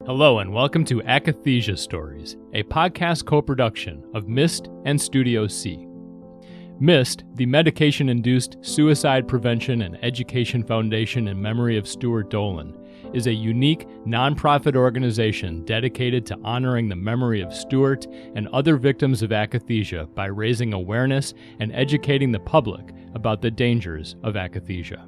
Hello and welcome to Akathisia Stories, a podcast co-production of MIST and Studio C. MIST, the Medication-Induced Suicide Prevention and Education Foundation in memory of Stuart Dolan, is a unique, nonprofit organization dedicated to honoring the memory of Stuart and other victims of akathisia by raising awareness and educating the public about the dangers of akathisia.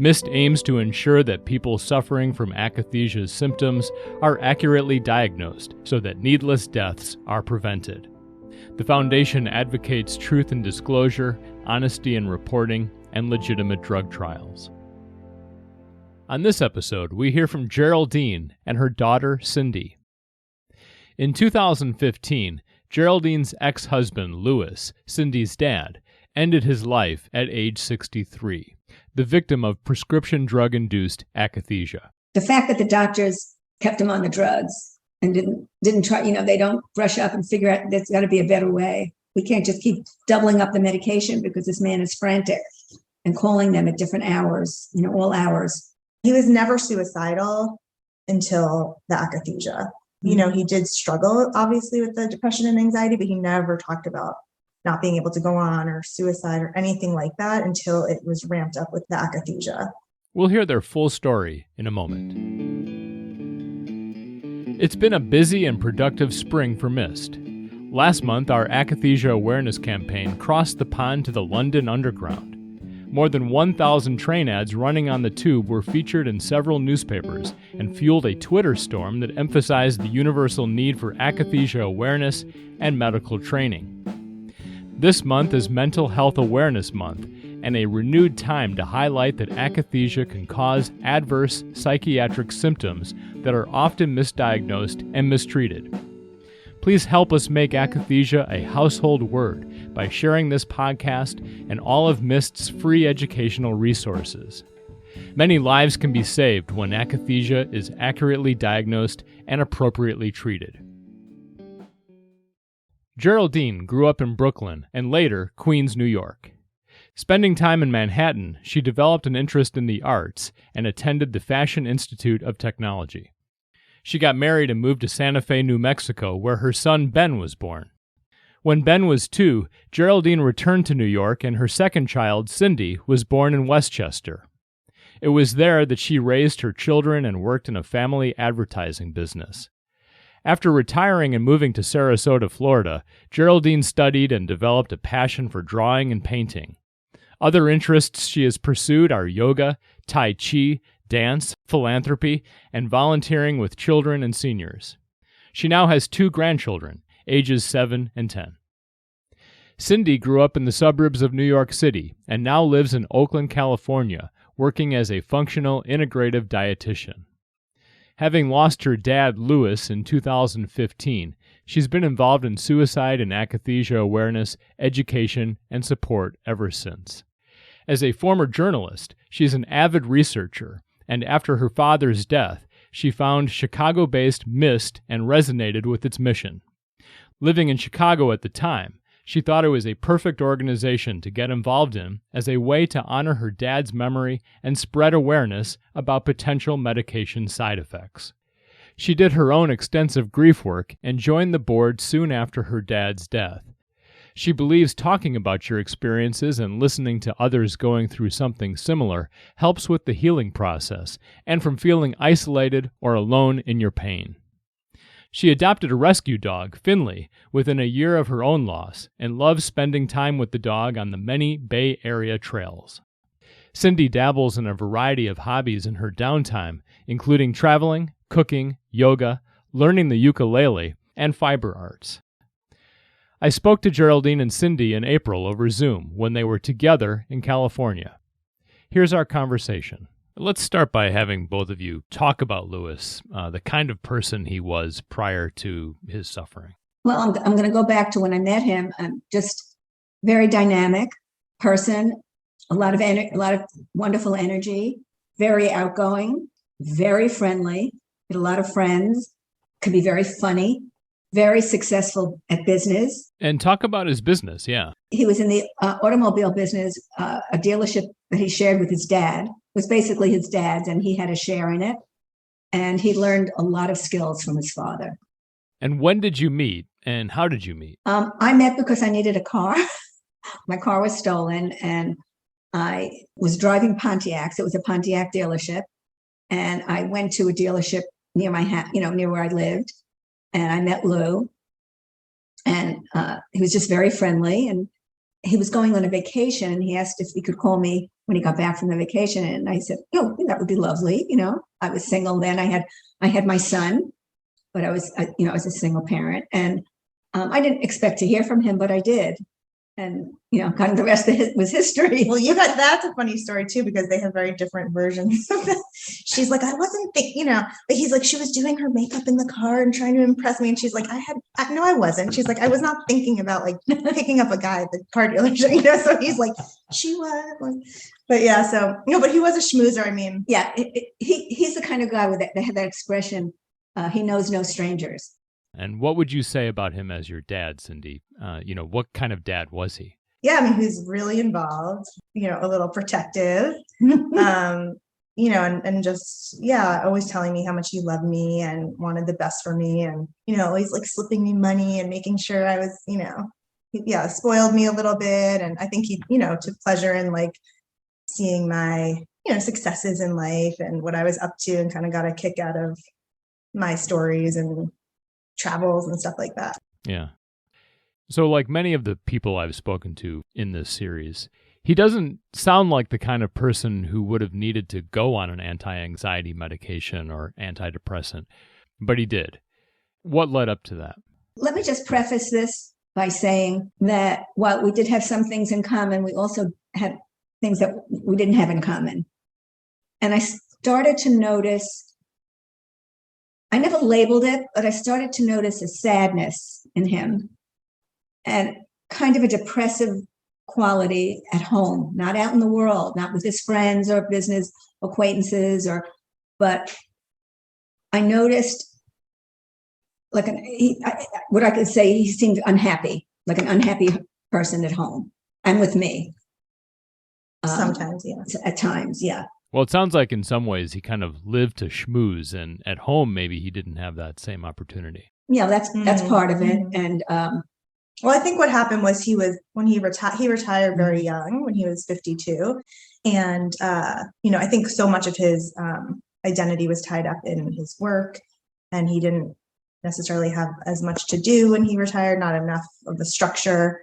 MIST aims to ensure that people suffering from akathisia's symptoms are accurately diagnosed so that needless deaths are prevented. The foundation advocates truth in disclosure, honesty in reporting, and legitimate drug trials. On this episode, we hear from Geraldine and her daughter, Cindy. In 2015, Geraldine's ex-husband, Louis, Cindy's dad, ended his life at age 63. The victim of prescription drug-induced akathisia. The fact that the doctors kept him on the drugs and didn't try, they don't brush up and figure out there's got to be a better way. We can't just keep doubling up the medication because this man is frantic and calling them at different hours, all hours. He was never suicidal until the akathisia. He did struggle, obviously, with the depression and anxiety, but he never talked about not being able to go on or suicide or anything like that until it was ramped up with the akathisia. We'll hear their full story in a moment. It's been a busy and productive spring for MIST. Last month, our akathisia awareness campaign crossed the pond to the London Underground. More than 1,000 train ads running on the tube were featured in several newspapers and fueled a Twitter storm that emphasized the universal need for akathisia awareness and medical training. This month is Mental Health Awareness Month and a renewed time to highlight that akathisia can cause adverse psychiatric symptoms that are often misdiagnosed and mistreated. Please help us make akathisia a household word by sharing this podcast and all of MIST's free educational resources. Many lives can be saved when akathisia is accurately diagnosed and appropriately treated. Geraldine grew up in Brooklyn and later Queens, New York. Spending time in Manhattan, she developed an interest in the arts and attended the Fashion Institute of Technology. She got married and moved to Santa Fe, New Mexico, where her son Ben was born. When Ben was 2, Geraldine returned to New York and her second child, Cindy, was born in Westchester. It was there that she raised her children and worked in a family advertising business. After retiring and moving to Sarasota, Florida, Geraldine studied and developed a passion for drawing and painting. Other interests she has pursued are yoga, tai chi, dance, philanthropy, and volunteering with children and seniors. She now has 2 grandchildren, ages 7 and 10. Cindy grew up in the suburbs of New York City and now lives in Oakland, California, working as a functional integrative dietitian. Having lost her dad, Louis, in 2015, she's been involved in suicide and akathisia awareness, education, and support ever since. As a former journalist, she's an avid researcher, and after her father's death, she found Chicago-based MIST and resonated with its mission. Living in Chicago at the time, she thought it was a perfect organization to get involved in as a way to honor her dad's memory and spread awareness about potential medication side effects. She did her own extensive grief work and joined the board soon after her dad's death. She believes talking about your experiences and listening to others going through something similar helps with the healing process and from feeling isolated or alone in your pain. She adopted a rescue dog, Finley, within a year of her own loss, and loves spending time with the dog on the many Bay Area trails. Cindy dabbles in a variety of hobbies in her downtime, including traveling, cooking, yoga, learning the ukulele, and fiber arts. I spoke to Geraldine and Cindy in April over Zoom when they were together in California. Here's our conversation. Let's start by having both of you talk about Louis, the kind of person he was prior to his suffering. Well, I'm going to go back to when I met him. Just very dynamic person, a lot of wonderful energy, very outgoing, very friendly, had a lot of friends, could be very funny, very successful at business. And talk about his business, yeah. He was in the automobile business, a dealership that he shared with his dad. It was basically his dad's, and he had a share in it. And he learned a lot of skills from his father. And when did you meet, and how did you meet? I met because I needed a car. My car was stolen, and I was driving Pontiacs. It was a Pontiac dealership. And I went to a dealership near near where I lived. And I met Lou. And he was just very friendly. And he was going on a vacation. And he asked if he could call me when he got back from the vacation. And I said, oh, that would be lovely. I was single then. I had my son, but I was a single parent. And I didn't expect to hear from him, but I did. And, kind of the rest of it was history. Well, that's a funny story too, because they have very different versions of it. She's like, I wasn't thinking, but he's like, she was doing her makeup in the car and trying to impress me. And she's like, no, I wasn't. She's like, I was not thinking about like picking up a guy at the car dealership, so he's like, she was. But yeah, so, but he was a schmoozer. I mean. Yeah, he's the kind of guy that had that expression, he knows no strangers. And what would you say about him as your dad, Cindy? What kind of dad was he? Yeah, I mean, he's really involved, a little protective, and just, always telling me how much he loved me and wanted the best for me. And, always like slipping me money and making sure I was, spoiled me a little bit. And I think he, took pleasure in like seeing my, successes in life and what I was up to, and kind of got a kick out of my stories and travels and stuff like that. Yeah. So like many of the people I've spoken to in this series, he doesn't sound like the kind of person who would have needed to go on an anti-anxiety medication or antidepressant, but he did. What led up to that? Let me just preface this by saying that while we did have some things in common, we also had things that we didn't have in common. And I started to notice, I never labeled it, but I started to notice a sadness in him and kind of a depressive quality at home, not out in the world, not with his friends or business acquaintances, but I noticed what I could say, he seemed unhappy, like an unhappy person at home and with me. Sometimes, yeah. At times, yeah. Well, it sounds like in some ways he kind of lived to schmooze, and at home maybe he didn't have that same opportunity. Yeah, that's part of it. And well, I think what happened was he retired very young, when he was 52, and I think so much of his identity was tied up in his work, and he didn't necessarily have as much to do when he retired, not enough of the structure,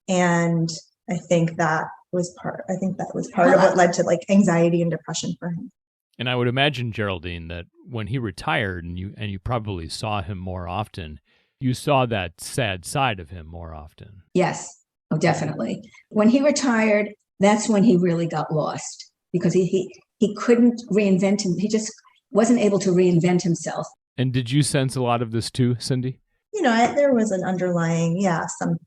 and I think that was part of what led to like anxiety and depression for him. And I would imagine, Geraldine, that when he retired and you probably saw him more often, you saw that sad side of him more often. Yes. Oh, definitely. When he retired, that's when he really got lost, because he couldn't reinvent him. He just wasn't able to reinvent himself. And did you sense a lot of this too, Cindy? There was an underlying, some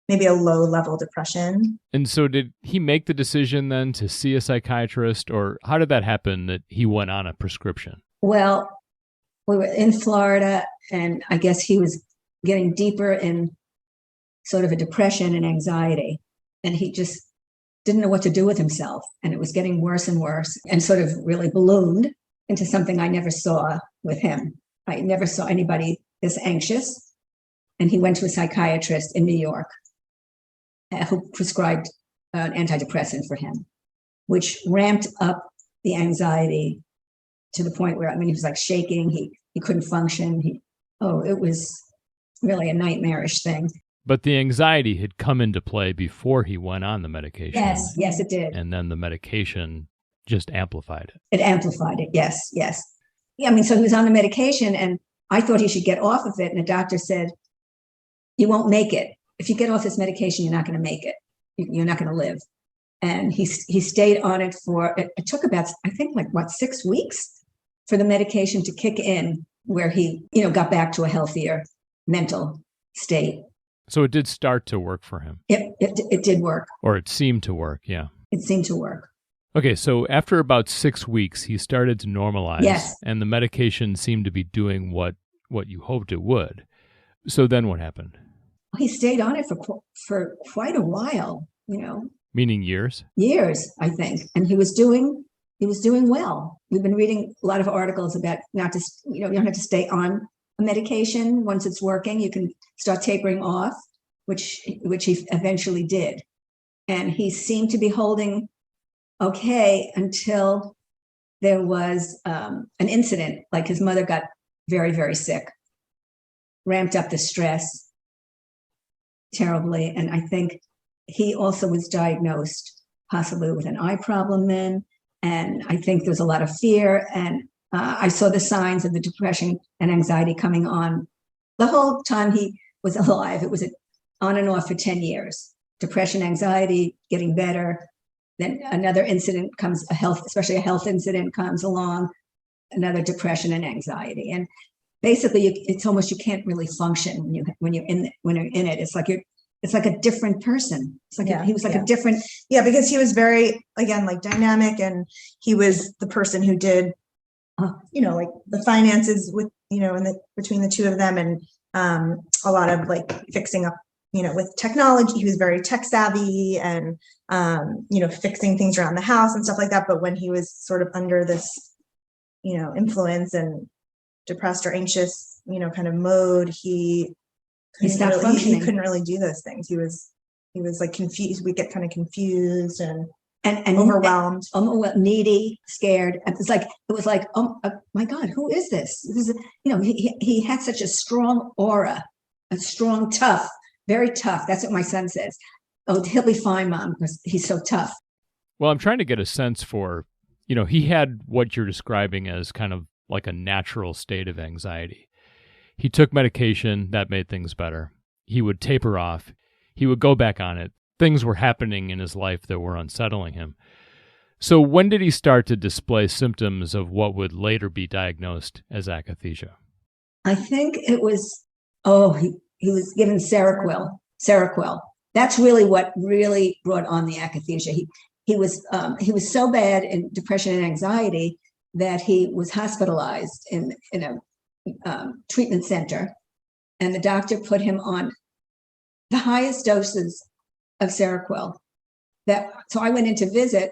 maybe a low-level depression. And so did he make the decision then to see a psychiatrist, or how did that happen that he went on a prescription? Well, we were in Florida, and I guess he was getting deeper in sort of a depression and anxiety, and he just didn't know what to do with himself, and it was getting worse and worse, and sort of really ballooned into something I never saw with him. I never saw anybody this anxious, and he went to a psychiatrist in New York who prescribed an antidepressant for him, which ramped up the anxiety to the point where, he was like shaking. He couldn't function. It was really a nightmarish thing. But the anxiety had come into play before he went on the medication. Yes, it did. And then the medication just amplified it. It amplified it, yes. Yeah, so he was on the medication, and I thought he should get off of it. And the doctor said, you won't make it. If you get off this medication, you're not going to make it. You're not going to live. And he stayed on it it took about, I think, 6 weeks for the medication to kick in, where he, got back to a healthier mental state. So it did start to work for him. It did work. Or it seemed to work, yeah. It seemed to work. Okay, so after about 6 weeks, he started to normalize. Yes. And the medication seemed to be doing what you hoped it would. So then what happened? He stayed on it for quite a while, Meaning years? Years, I think. And he was doing he was doing well. We've been reading a lot of articles about not to, you don't have to stay on a medication. Once it's working, you can start tapering off, which he eventually did. And he seemed to be holding okay until there was an incident, like his mother got very, very sick, ramped up the stress terribly. And I think he also was diagnosed possibly with an eye problem then. And I think there's a lot of fear. And I saw the signs of the depression and anxiety coming on the whole time he was alive. It was on and off for 10 years. Depression, anxiety, getting better. Then another incident comes, especially a health incident comes along, another depression and anxiety. And basically it's almost, you can't really function when you're in it. It's like a different person. It's like he was like a different. Yeah, because he was very, again, like dynamic, and he was the person who did, like the finances with, between the two of them, and a lot of like fixing up, with technology. He was very tech savvy and, fixing things around the house and stuff like that. But when he was sort of under this, influence and depressed or anxious, kind of mode, he stopped functioning. He couldn't really do those things. He was like confused. We get kind of confused and overwhelmed, needy, scared. It was like, oh my God, who is this? This is, he had such a strong aura, a strong, tough, very tough. That's what my son says. Oh, he'll be fine, Mom, because he's so tough. Well, I'm trying to get a sense for, he had what you're describing as kind of like a natural state of anxiety. He took medication that made things better. He would taper off. He would go back on it. Things were happening in his life that were unsettling him. So when did he start to display symptoms of what would later be diagnosed as akathisia? I think it was, he was given Seroquel. That's really what really brought on the akathisia. He was so bad in depression and anxiety that he was hospitalized in a treatment center, and the doctor put him on the highest doses of Seroquel. So I went in to visit.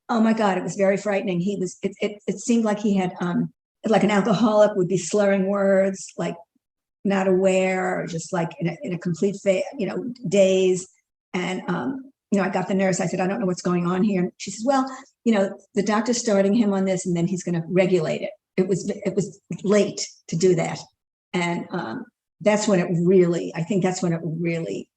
Oh my God, it was very frightening. It seemed like he had like an alcoholic would be slurring words, like not aware, or just like in a complete daze. And I got the nurse. I said, I don't know what's going on here. And she says, well, the doctor's starting him on this, and then he's going to regulate it. It was late to do that. And that's when it really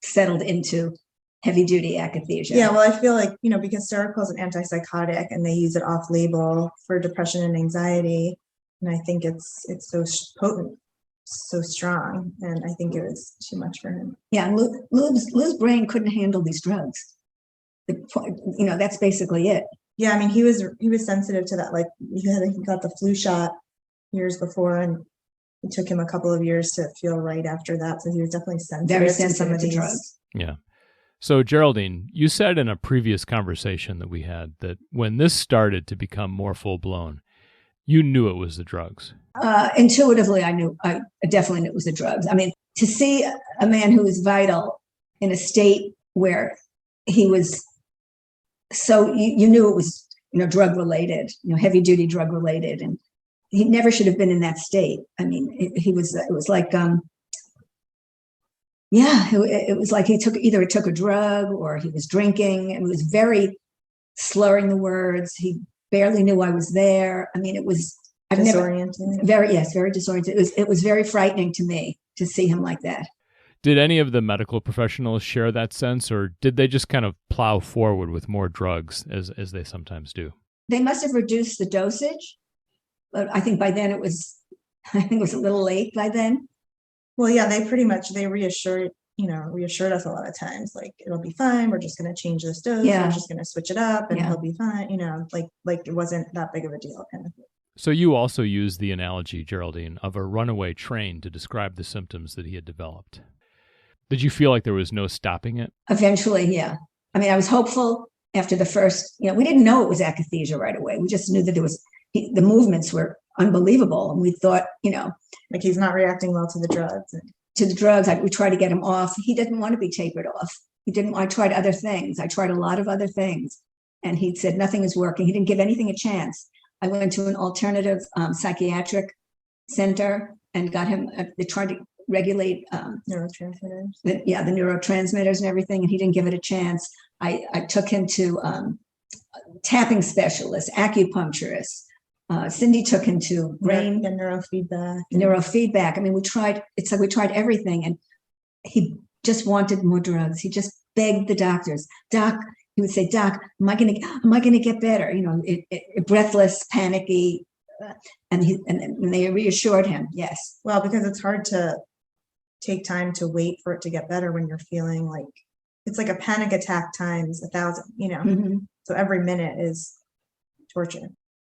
settled into heavy duty akathisia. Yeah, well, I feel like, because Seroquel is an antipsychotic and they use it off label for depression and anxiety. And I think it's so potent, so strong. And I think it was too much for him. Yeah, and Lou's brain couldn't handle these drugs. That's basically it. Yeah, I mean, he was sensitive to that. Like he got the flu shot years before, and it took him a couple of years to feel right after that. So he was definitely very sensitive to some of these drugs. Yeah. So Geraldine, you said in a previous conversation that we had that when this started to become more full blown, you knew it was the drugs. Intuitively, I definitely knew it was the drugs. I mean, to see a man who was vital in a state where he was, so you knew it was, drug related, heavy duty drug related, and he never should have been in that state. I mean, it was like, it was like he took a drug or he was drinking, and it was very slurring the words. He barely knew I was there. I mean, it was disorienting. Very disorienting. It was very frightening to me to see him like that. Did any of the medical professionals share that sense, or did they just kind of plow forward with more drugs as they sometimes do? They must have reduced the dosage, but I think by then it was a little late by then. Well, yeah, they reassured us a lot of times, like, it'll be fine. We're just going to change this dose. Yeah. We're just going to switch it up and he'll be fine. Like it wasn't that big of a deal kind of thing. So you also used the analogy, Geraldine, of a runaway train to describe the symptoms that he had developed. Did you feel like there was no stopping it? Eventually, yeah. I mean, I was hopeful after the first, we didn't know it was akathisia right away. We just knew that the movements were unbelievable. And we thought, like he's not reacting well to the drugs. We tried to get him off. He didn't want to be tapered off. I tried other things. I tried a lot of other things. and he said nothing is working. He didn't give anything a chance. I went to an alternative psychiatric center and got him, they tried to regulate Neurotransmitters. the neurotransmitters and everything, and he didn't give it a chance. I took him to tapping specialists, acupuncturists. Cindy took him to brain and neurofeedback. I mean, we tried everything, and he just wanted more drugs. He just begged the doctors. Doc, he would say, Doc, am I gonna get better? You know, breathless, panicky, and they reassured him, yes. Well, because it's hard to take time to wait for it to get better when you're feeling like it's like a panic attack times 1,000. You know, Mm-hmm. So every minute is torture.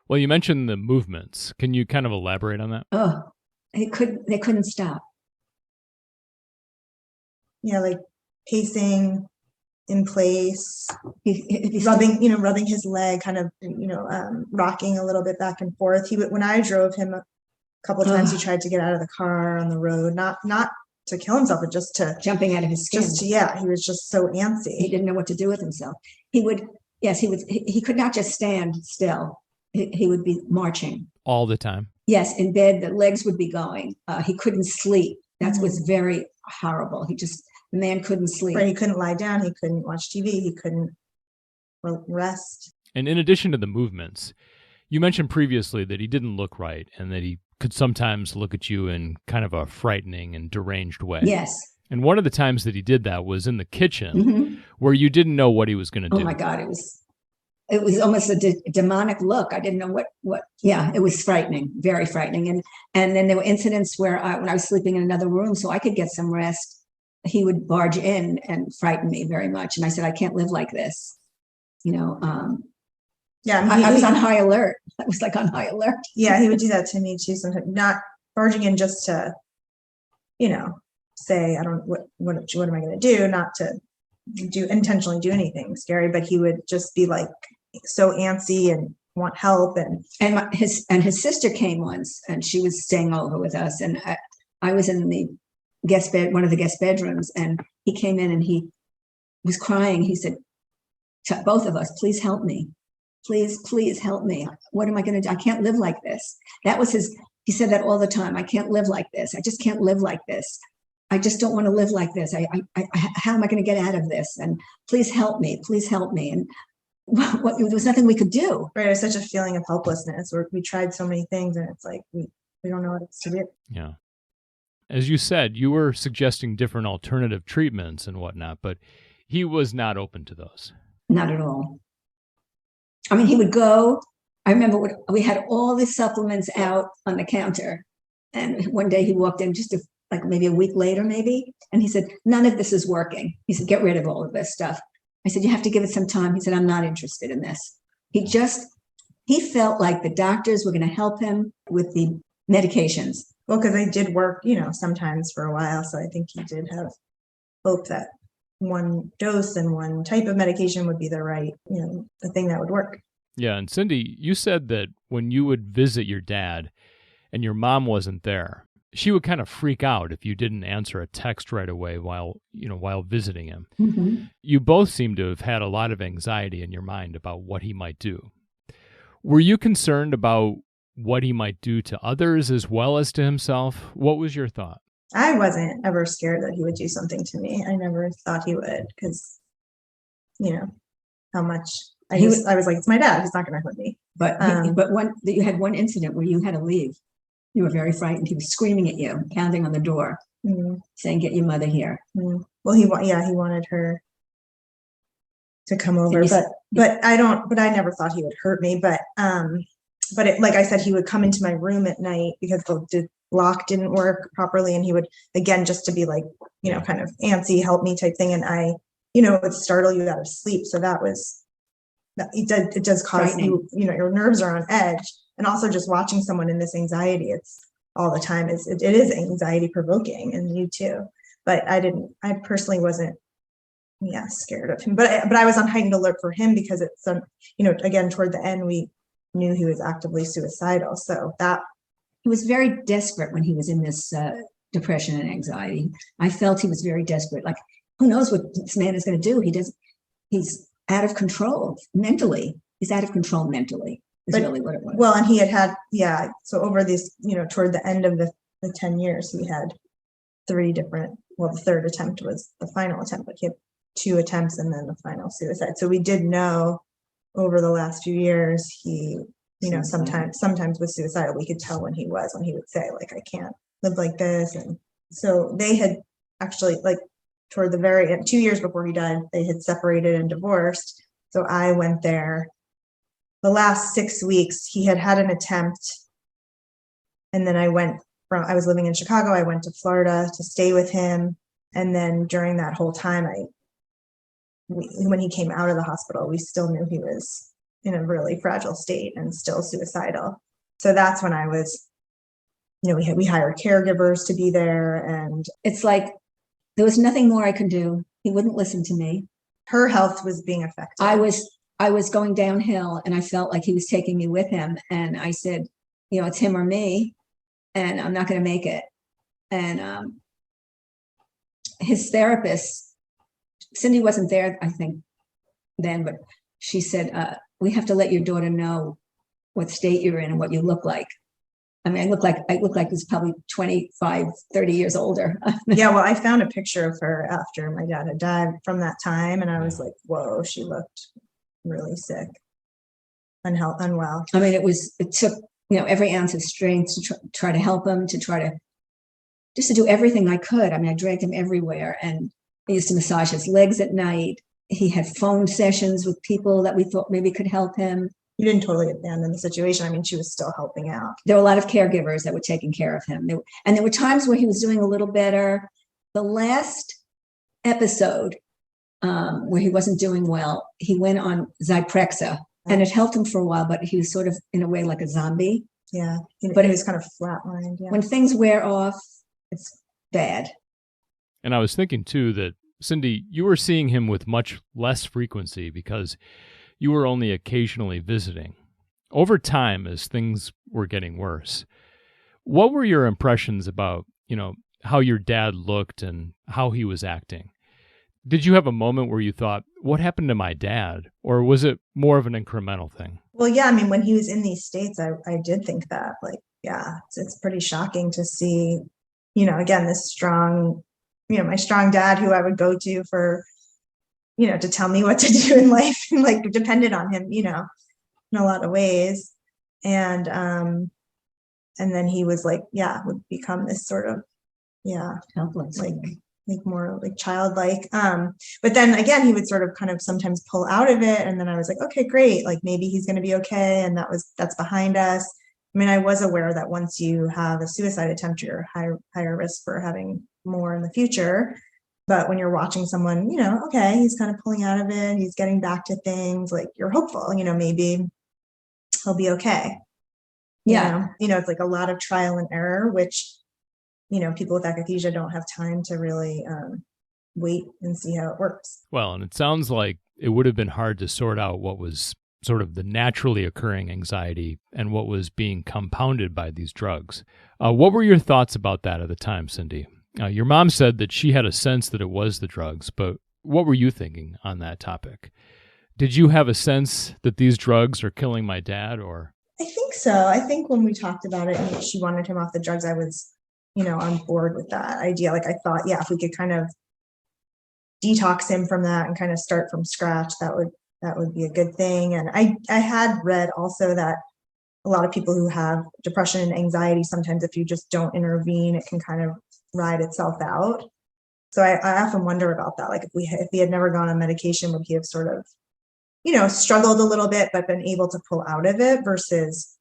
Well, you mentioned the movements. Can you kind of elaborate on that? Oh, they couldn't stop. Yeah, like pacing in place, He rubbing his leg, kind of, rocking a little bit back and forth. When I drove him a couple of times, he tried to get out of the car on the road, not to kill himself, but just to jumping out of his skin. He was just so antsy. He didn't know what to do with himself. He could not just stand still. He would be marching. All the time? Yes, in bed, the legs would be going. He couldn't sleep. That was very horrible. The man couldn't sleep. Right, he couldn't lie down. He couldn't watch TV. He couldn't rest. And in addition to the movements, you mentioned previously that he didn't look right and that he could sometimes look at you in kind of a frightening and deranged way. Yes. And one of the times that he did that was in the kitchen, Mm-hmm. where you didn't know what he was going to do. Oh my God, it was almost a demonic look. I didn't know what. Yeah, it was frightening, very frightening. And then there were incidents where when I was sleeping in another room so I could get some rest, he would barge in and frighten me very much. And I said, I can't live like this. I was on high alert. I was like on high alert. Yeah, he would do that to me too sometimes, not barging in just to, say, what am I going to do? Not to intentionally do anything scary, but he would just be like so antsy and want help. And his sister came once, and she was staying over with us. And I was in the one of the guest bedrooms, and he came in and he was crying. He said to both of us, please help me. Please help me. What am I going to do? I can't live like this. He said that all the time. I can't live like this. I just can't live like this. I just don't want to live like this. How am I going to get out of this? And please help me. Please help me. And there was nothing we could do. Right. It was such a feeling of helplessness where we tried so many things, and it's like, we don't know what else to do. Yeah. As you said, you were suggesting different alternative treatments and whatnot, but he was not open to those. Not at all. I mean, he would go. I remember we had all the supplements out on the counter. And one day he walked in like maybe a week later, maybe. And he said, none of this is working. He said, get rid of all of this stuff. I said, you have to give it some time. He said, I'm not interested in this. He felt like the doctors were going to help him with the medications. Well, because they did work, sometimes for a while. So I think he did have hope that one dose and one type of medication would be the right, the thing that would work. Yeah. And Cindy, you said that when you would visit your dad and your mom wasn't there, she would kind of freak out if you didn't answer a text right away while visiting him. Mm-hmm. You both seem to have had a lot of anxiety in your mind about what he might do. Were you concerned about what he might do to others as well as to himself? What was your thought? I wasn't ever scared that he would do something to me. I never thought he would, because, how much I was like, it's my dad. He's not going to hurt me. But you had one incident where you had to leave. You were very frightened. He was screaming at you, pounding on the door, saying, "Get your mother here." Well, he wanted her to come over, but I never thought he would hurt me. But like I said, he would come into my room at night because the lock didn't work properly, and he would, again, just to be like, kind of antsy, help me type thing, and I, it would startle you out of sleep. So it does cause you, your nerves are on edge. And also just watching someone in this anxiety, it's all the time, it is anxiety provoking, and you too. But I personally wasn't, scared of him. But I was on heightened alert for him because it's, again, toward the end, we knew he was actively suicidal. So that. He was very desperate when he was in this depression and anxiety. I felt he was very desperate. Like, who knows what this man is going to do? He's out of control mentally. He's out of control mentally, is really what it was. Well, and he had, so over this, toward the end of the 10 years, he had 3 different, the third attempt was the final attempt, but he had 2 attempts and then the final suicide. So we did know over the last few years, he, sometimes was suicidal. We could tell when he would say, like, I can't live like this. And so they had actually, like, toward the very end, 2 years before he died, they had separated and divorced. So I went there. The last 6 weeks, he had an attempt. And then I was living in Chicago. I went to Florida to stay with him. And then during that whole time, when he came out of the hospital, we still knew he was in a really fragile state and still suicidal. So that's when I was, we hired caregivers to be there. And it's like, there was nothing more I could do. He wouldn't listen to me. Her health was being affected. I was going downhill and I felt like he was taking me with him. And I said, it's him or me, and I'm not going to make it. And his therapist, Cindy wasn't there, I think, then, but she said, we have to let your daughter know what state you're in and what you look like. I mean, I look like I was probably 25, 30 years older. Yeah, well, I found a picture of her after my dad had died from that time. And I was like, whoa, she looked really sick, unwell. I mean, it took, every ounce of strength to try to help him, to do everything I could. I mean, I dragged him everywhere, and I used to massage his legs at night. He had phone sessions with people that we thought maybe could help him. You didn't totally abandon the situation. I mean, she was still helping out. There were a lot of caregivers that were taking care of him. And there were times where he was doing a little better. The last episode where he wasn't doing well, he went on Zyprexa, and it helped him for a while, but he was sort of, in a way, like a zombie. Yeah, but it was kind of flatlined. Yeah. When things wear off, it's bad. And I was thinking, too, that, Cindy, you were seeing him with much less frequency because you were only occasionally visiting. Over time, as things were getting worse, what were your impressions about, how your dad looked and how he was acting? Did you have a moment where you thought, what happened to my dad? Or was it more of an incremental thing? Well, yeah, I mean, when he was in these states, I did think that, like, yeah, it's pretty shocking to see, again, this strong, my strong dad who I would go to for, to tell me what to do in life, and like depended on him, in a lot of ways. And then he was like, would become this sort of, helpless, like more like childlike. But then again, he would sort of kind of sometimes pull out of it. And then I was like, okay, great. Like maybe he's going to be okay. And that's behind us. I mean, I was aware that once you have a suicide attempt, you're higher risk for having more in the future. But when you're watching someone, okay, he's kind of pulling out of it, he's getting back to things, like you're hopeful, maybe he'll be okay. Yeah. It's like a lot of trial and error, which, people with akathisia don't have time to really wait and see how it works. Well, and it sounds like it would have been hard to sort out what was sort of the naturally occurring anxiety and what was being compounded by these drugs. What were your thoughts about that at the time, Cindy? Your mom said that she had a sense that it was the drugs, but what were you thinking on that topic? Did you have a sense that these drugs are killing my dad, or? I think so. I think when we talked about it and she wanted him off the drugs, I was, on board with that idea. Like I thought, if we could kind of detox him from that and kind of start from scratch, that would be a good thing. And I had read also that a lot of people who have depression and anxiety, sometimes if you just don't intervene, it can kind of ride itself out. So I often wonder about that. Like if he had never gone on medication, would he have sort of, struggled a little bit, but been able to pull out of it versus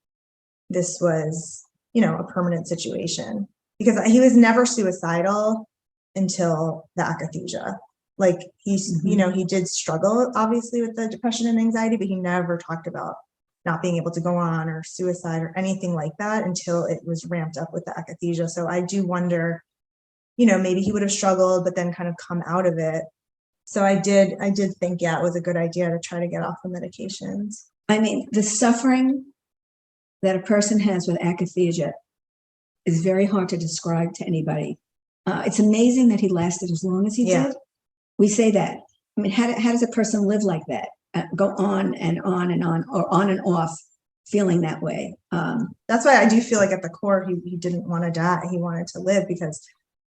this was, a permanent situation, because he was never suicidal until the akathisia. Like he's, he did struggle obviously with the depression and anxiety, but he never talked about not being able to go on or suicide or anything like that until it was ramped up with the akathisia. So I do wonder, maybe he would have struggled, but then kind of come out of it. So I did think, it was a good idea to try to get off the medications. I mean, the suffering that a person has with akathisia is very hard to describe to anybody. It's amazing that he lasted as long as he did. We say that, I mean, how does a person live like that? Go on and on and on, or on and off, feeling that way. That's why I do feel like at the core, he didn't want to die. He wanted to live, because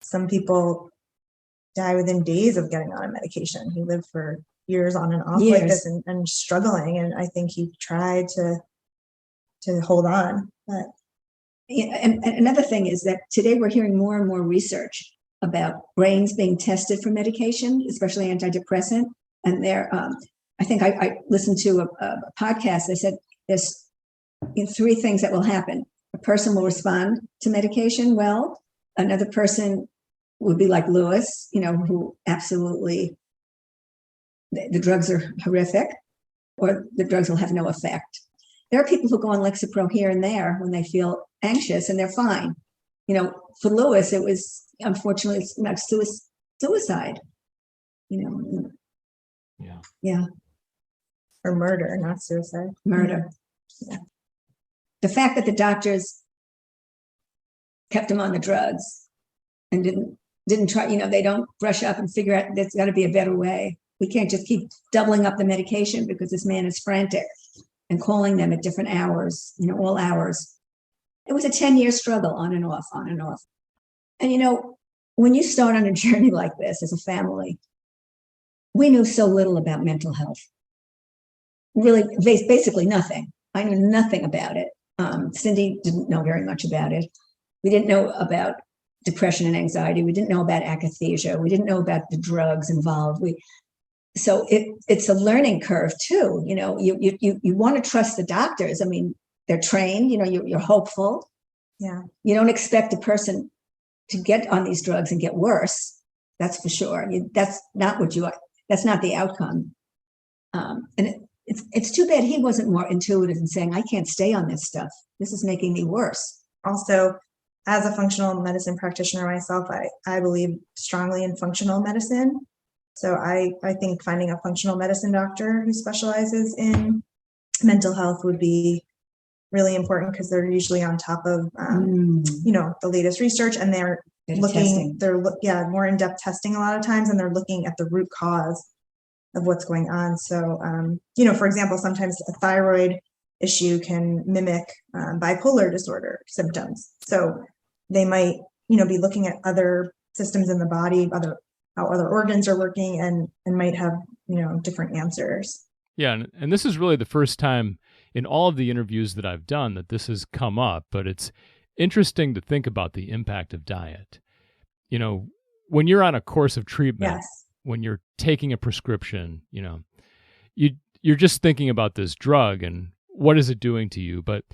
some people die within days of getting on a medication. He lived for years on and off like this and struggling. And I think he tried to hold on. But yeah, and another thing is that today we're hearing more and more research about brains being tested for medication, especially antidepressant. And I think I listened to a podcast. They said there's three things that will happen. A person will respond to medication well. Another person would be like Lewis, who absolutely, the drugs are horrific, or the drugs will have no effect. There are people who go on Lexapro here and there when they feel anxious, and they're fine. For Lewis, it was, unfortunately, it's not suicide. Yeah. Or murder, not suicide. Murder. Yeah. The fact that the doctors kept him on the drugs and didn't try, they don't brush up and figure out there's got to be a better way. We can't just keep doubling up the medication because this man is frantic and calling them at different hours, all hours. It was a 10-year struggle, on and off, on and off. And, when you start on a journey like this as a family, we knew so little about mental health. Really, basically nothing. I knew nothing about it. Cindy didn't know very much about it. We didn't know about depression and anxiety. We didn't know about akathisia. We didn't know about the drugs involved. So it's a learning curve too. You want to trust the doctors. I mean, they're trained. You're hopeful. Yeah. You don't expect a person to get on these drugs and get worse. That's for sure. That's not the outcome. And it's too bad he wasn't more intuitive in saying, I can't stay on this stuff. This is making me worse. Also, as a functional medicine practitioner myself, I believe strongly in functional medicine. So I think finding a functional medicine doctor who specializes in mental health would be really important, because they're usually on top of, the latest research, and they're more in-depth testing a lot of times, and they're looking at the root cause of what's going on. So, for example, sometimes a thyroid issue can mimic bipolar disorder symptoms. So they might, be looking at other systems in the body, how other organs are working, and might have, different answers. Yeah. And this is really the first time in all of the interviews that I've done that this has come up, but it's interesting to think about the impact of diet. When you're on a course of treatment, yes. When you're taking a prescription, you're just thinking about this drug and what is it doing to you. But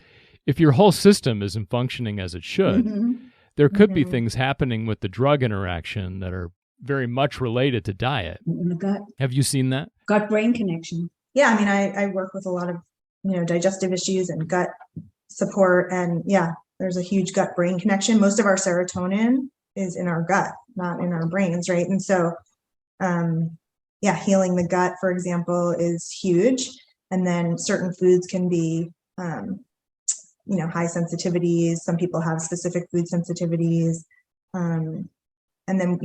if your whole system isn't functioning as it should, there could be things happening with the drug interaction that are very much related to diet. In the gut. Have you seen that? Gut-brain connection. Yeah, I mean, I work with a lot of, digestive issues and gut support. And yeah, there's a huge gut-brain connection. Most of our serotonin is in our gut, not in our brains, right? And so, healing the gut, for example, is huge. And then certain foods can be, high sensitivities. Some people have specific food sensitivities. And then,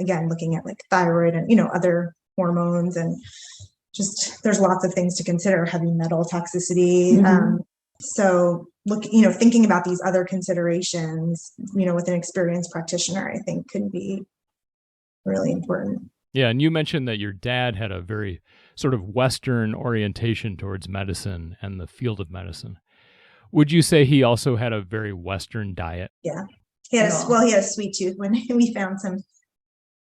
again, looking at like thyroid and, other hormones, and just there's lots of things to consider, heavy metal toxicity. So thinking about these other considerations, with an experienced practitioner, I think could be really important. Yeah. And you mentioned that your dad had a very sort of Western orientation towards medicine and the field of medicine. Would you say he also had a very Western diet? Yeah. He had a sweet tooth when we found some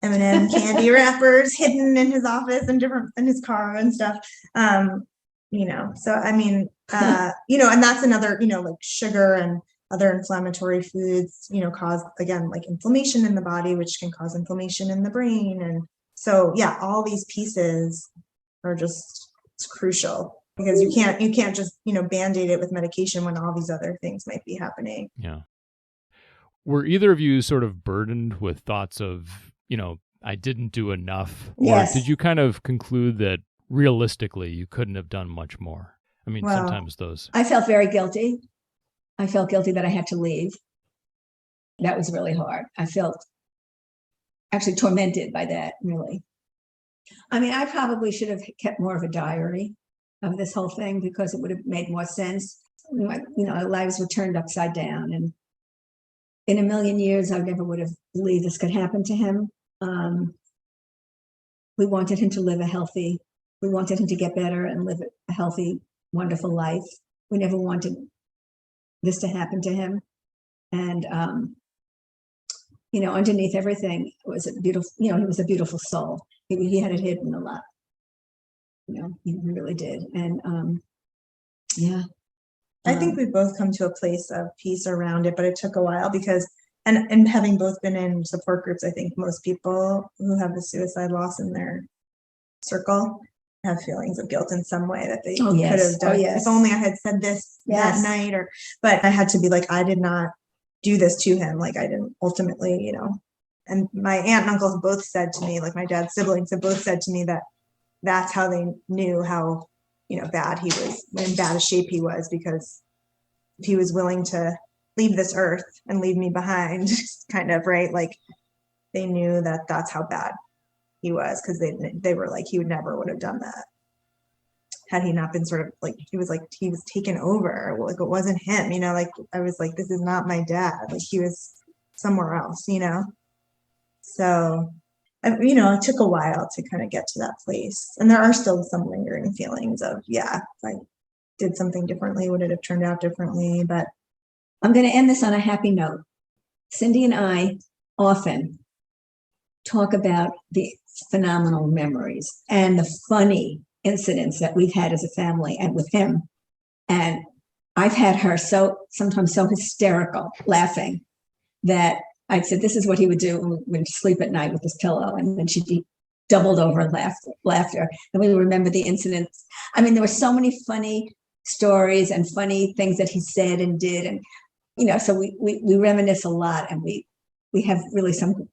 M&M candy wrappers hidden in his office and in his car and stuff. So I mean, and that's another, like sugar and other inflammatory foods, cause, again, like inflammation in the body, which can cause inflammation in the brain. And so, yeah, all these pieces are it's crucial, because you can't just, Band-Aid it with medication when all these other things might be happening. Yeah. Were either of you sort of burdened with thoughts of, I didn't do enough? Or yes. Did you kind of conclude that realistically you couldn't have done much more? I mean, sometimes those. I felt very guilty. I felt guilty that I had to leave. That was really hard. I felt actually tormented by that, really. I mean, I probably should have kept more of a diary of this whole thing because it would have made more sense. Our lives were turned upside down, and in a million years, I never would have believed this could happen to him. We wanted him to we wanted him to get better and live a healthy, wonderful life. We never wanted this to happen to him. And, underneath everything was a beautiful, he was a beautiful soul. He had it hidden a lot. He really did. And, yeah. I think we've both come to a place of peace around it, but it took a while because, and having both been in support groups, I think most people who have the suicide loss in their circle have feelings of guilt in some way that they could have done. If only I had said this that night, but I had to be like, I did not do this to him. Like I didn't ultimately, and my aunt and uncle have both said to me, like my dad's siblings have both said to me that that's how they knew how, bad he was, in bad a shape he was, because if he was willing to leave this earth and leave me behind, kind of, right? Like they knew that that's how bad he was, because they were like, he would have done that had he not been sort of like, he was taken over. Like it wasn't him, like I was like, this is not my dad. Like he was somewhere else, So, it took a while to kind of get to that place. And there are still some lingering feelings of, if I did something differently, would it have turned out differently? But I'm going to end this on a happy note. Cindy and I often talk about the phenomenal memories and the funny incidents that we've had as a family and with him. And I've had her sometimes so hysterical laughing that I'd said, this is what he would do when he'd sleep at night with his pillow. And then she'd be doubled over in laughter. And we remember the incidents. I mean, there were so many funny stories and funny things that he said and did. And, so we reminisce a lot, and we have really some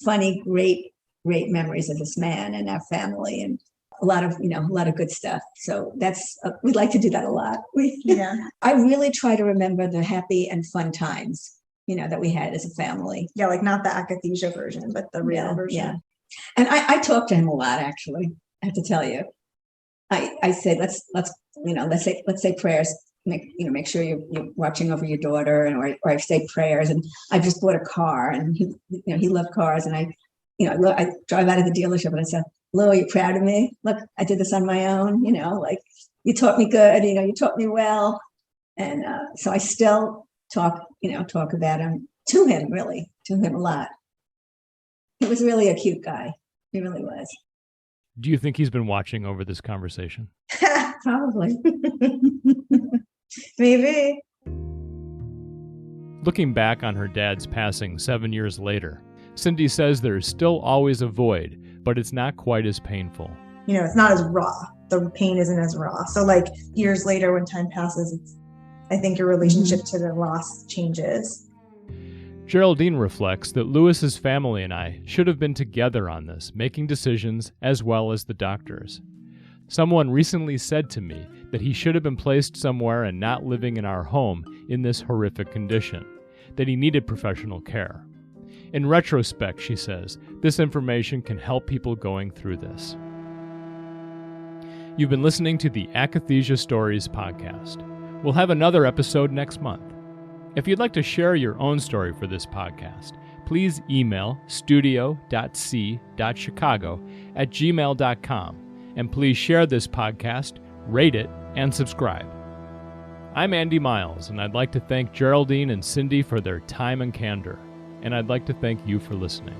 funny, great memories of this man and our family, and a lot of good stuff. So that's, we'd like to do that a lot. I really try to remember the happy and fun times, that we had as a family. Yeah, like not the Akathisia version, but the real version. Yeah. And I talked to him a lot, actually. I have to tell you. I said, let's say prayers. Make sure you're watching over your daughter, or I say prayers. And I just bought a car, and he loved cars. And I drive out of the dealership and I said, Lou, are you proud of me? Look, I did this on my own. Like you taught me good. You taught me well. And so I still talk about him to him a lot. He was really a cute guy. He really was. Do you think he's been watching over this conversation? Probably. Maybe. Looking back on her dad's passing 7 years later, Cindy says there's still always a void, but it's not quite as painful. It's not as raw. The pain isn't as raw. So like years later, when time passes, I think your relationship to the loss changes. Geraldine reflects that Lewis's family and I should have been together on this, making decisions as well as the doctors. Someone recently said to me that he should have been placed somewhere and not living in our home in this horrific condition, that he needed professional care. In retrospect, she says, this information can help people going through this. You've been listening to the Akathisia Stories podcast. We'll have another episode next month. If you'd like to share your own story for this podcast, please email studio.c.chicago@gmail.com, and please share this podcast, rate it, and subscribe. I'm Andy Miles, and I'd like to thank Geraldine and Cindy for their time and candor, and I'd like to thank you for listening.